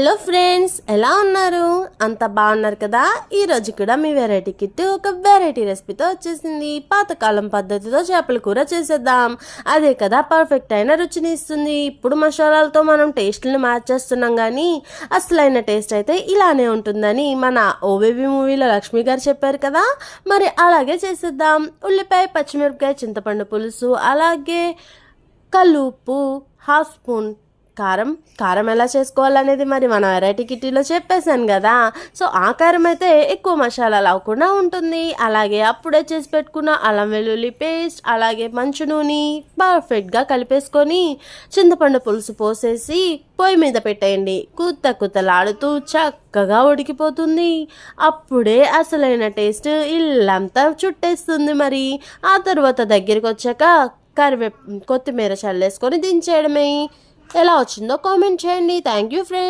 Hello friends, ఎలా ఉన్నారు? అంత బాగున్నారు కదా? ఈరోజు కూడా మీ వెరైటీ కిట్ ఒక వెరైటీ రెసిపీతో వచ్చేసింది. పాతకాలం పద్ధతితో చేపల కూర చేసేద్దాం. అదే కదా పర్ఫెక్ట్ అయిన రుచిని ఇస్తుంది. ఇప్పుడు మసాలాలతో మనం టేస్ట్ని మార్చేస్తున్నాం, కానీ అసలైన టేస్ట్ అయితే ఇలానే ఉంటుందని మన ఓ బేబీ మూవీలో లక్ష్మి గారు చెప్పారు కదా. మరి అలాగే చేసేద్దాం. ఉల్లిపాయ, పచ్చిమిరపకాయ, చింతపండు పులుసు, అలాగే కల్లు ఉప్పు, హాఫ్ స్పూన్ కారం ఎలా చేసుకోవాలనేది మరి మన వెరైటీ కిట్టీలో చెప్పేశాను కదా. సో ఆ కారం అయితే ఎక్కువ మసాలాలు అవ్వకుండా ఉంటుంది. అలాగే అప్పుడే చేసి పెట్టుకున్న అల్లం వెల్లుల్లి పేస్ట్, అలాగే మంచు నూనె పర్ఫెక్ట్గా కలిపేసుకొని చింతపండు పులుసు పోసేసి పొయ్యి మీద పెట్టేయండి. కుత్తలాడుతూ చక్కగా ఉడికిపోతుంది. అప్పుడే అసలైన టేస్ట్ ఇల్లంతా చుట్టేస్తుంది. మరి ఆ తర్వాత దగ్గరికి వచ్చాక కొత్తిమీర చల్లేసుకొని దించేయడమే. ఎలా వచ్చిందో కామెంట్ చేయండి. Thank you friends.